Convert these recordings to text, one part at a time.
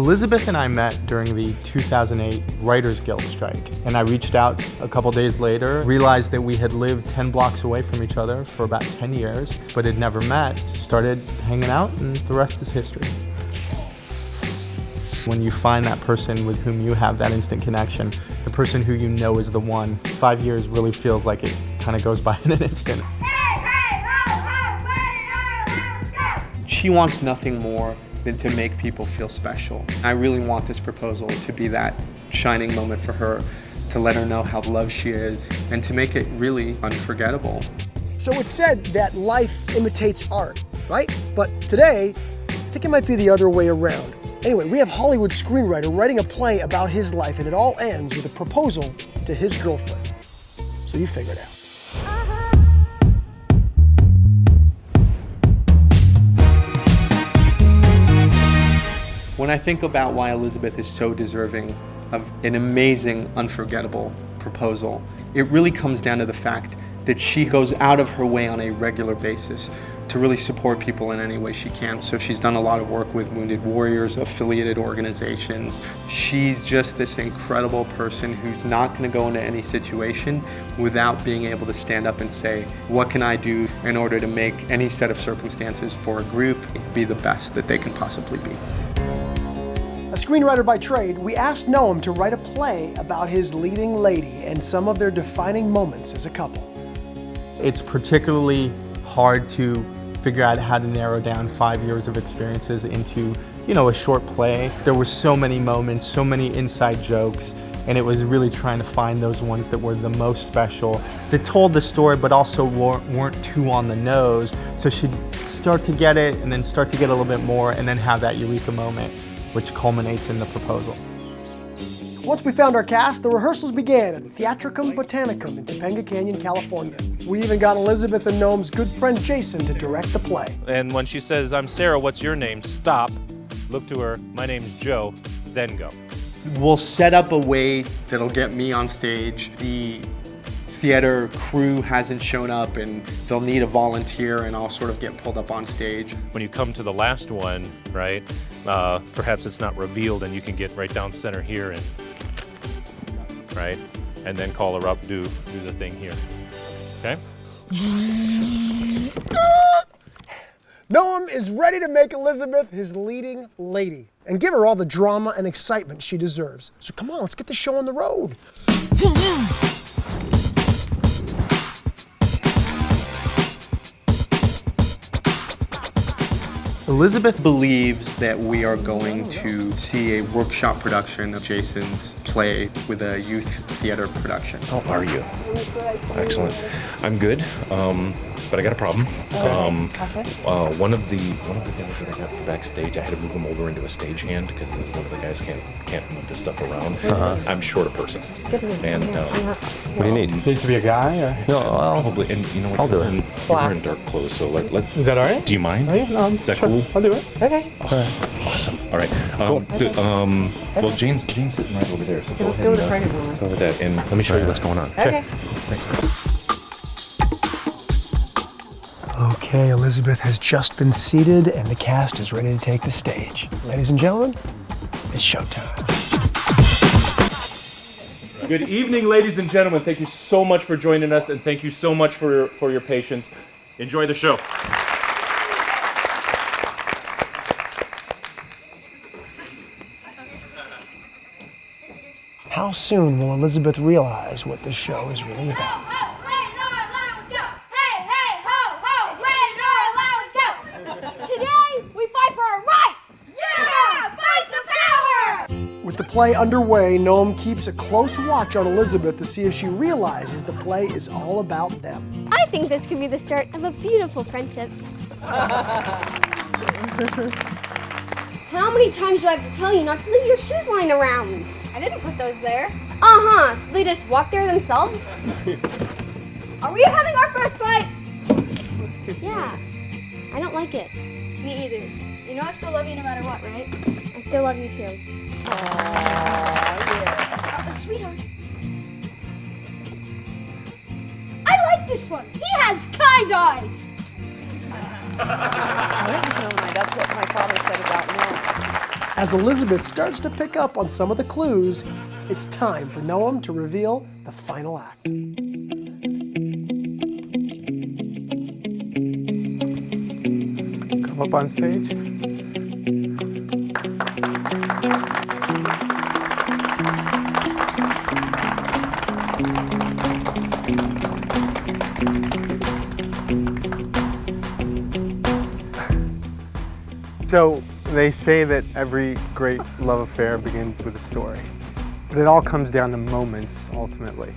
Elizabeth and I met during the 2008 Writers Guild strike, and I reached out a couple days later, realized that we had lived 10 blocks away from each other for about 10 years, but had never met, started hanging out, and the rest is history. When you find that person with whom you have that instant connection, the person who you know is the one, 5 years really feels like it kind of goes by in an instant. She wants nothing more than to make people feel special. I really want this proposal to be that shining moment for her, to let her know how loved she is, and to make it really unforgettable. So it's said that life imitates art, right? But today, I think it might be the other way around. Anyway, we have Hollywood screenwriter writing a play about his life, and it all ends with a proposal to his girlfriend. So you figure it out. When I think about why Elizabeth is so deserving of an amazing, unforgettable proposal, it really comes down to the fact that she goes out of her way on a regular basis to really support people in any way she can. So she's done a lot of work with Wounded Warriors, affiliated organizations. She's just this incredible person who's not going to go into any situation without being able to stand up and say, what can I do in order to make any set of circumstances for a group be the best that they can possibly be. A screenwriter by trade, we asked Noam to write a play about his leading lady and some of their defining moments as a couple. It's particularly hard to figure out how to narrow down 5 years of experiences into, a short play. There were so many moments, so many inside jokes, and it was really trying to find those ones that were the most special, that told the story but also weren't too on the nose, so she'd start to get it and then start to get a little bit more and then have that eureka moment, which culminates in the proposal. Once we found our cast, the rehearsals began at the Theatricum Botanicum in Topanga Canyon, California. We even got Elizabeth and Noam's good friend Jason to direct the play. And when she says, "I'm Sarah, what's your name?" Stop, look to her, "My name's Joe," then go. We'll set up a way that'll get me on stage. The theater crew hasn't shown up and they'll need a volunteer, and I'll sort of get pulled up on stage. When you come to the last one, right, perhaps it's not revealed and you can get right down center here and, right, and then call her up, do the thing here, okay? Noam is ready to make Elizabeth his leading lady and give her all the drama and excitement she deserves. So come on, let's get the show on the road. Elizabeth believes that we are going to see a workshop production of Jason's play with a youth theater production. How are you? Excellent. I'm good, but I got a problem. One of the things that I got for backstage, I had to move him over into a stagehand because one of the guys can't move the stuff around. I'm short a person. And what do you need? Needs to be a guy, or? no, probably. And you know what? I'll do it. We're in dark clothes, so let. Is that all right? Do you mind? Oh, yeah, no, Is that sure. cool? I'll do it. Okay. Awesome. All right. Well, Jane's sitting right over there, so go ahead and go with that, and let me show you what's going on. Okay. Okay, Elizabeth has just been seated and the cast is ready to take the stage. Ladies and gentlemen, it's showtime. Good evening, ladies and gentlemen. Thank you so much for joining us, and thank you so much for your patience. Enjoy the show. How soon will Elizabeth realize what this show is really about? Today, we fight for our rights! Yeah! Fight the power! With the play underway, Noam keeps a close watch on Elizabeth to see if she realizes the play is all about them. I think this could be the start of a beautiful friendship. How many times do I have to tell you not to leave your shoes lying around? I didn't put those there. Uh-huh, so they just walk there themselves? Are we having our first fight? Yeah, I don't like it. Me either. You know I still love you no matter what, right? I still love you too. Yeah. Sweetheart. I like this one. He has kind eyes. That's what my father said about Noam. As Elizabeth starts to pick up on some of the clues, it's time for Noam to reveal the final act. Come up on stage. So they say that every great love affair begins with a story, but it all comes down to moments ultimately.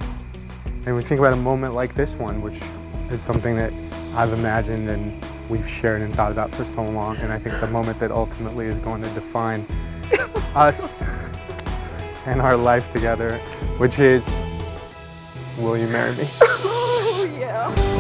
And when we think about a moment like this one, which is something that I've imagined and we've shared and thought about for so long, and I think the moment that ultimately is going to define us and our life together, which is, will you marry me? Oh, yeah.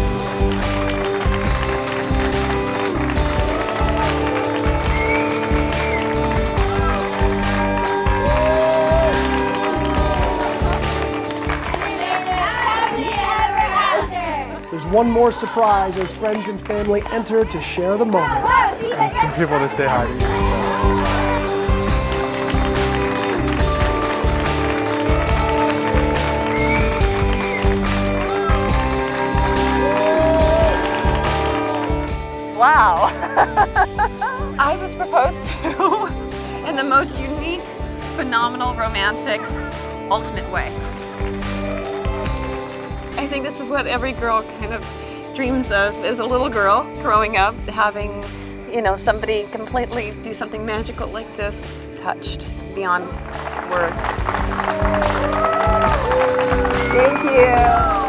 There's one more surprise as friends and family enter to share the moment. And some people to say hi to you. Wow. I was proposed to in the most unique, phenomenal, romantic, ultimate way. I think this is what every girl kind of dreams of as a little girl growing up, having, somebody completely do something magical like this, touched beyond words. Thank you.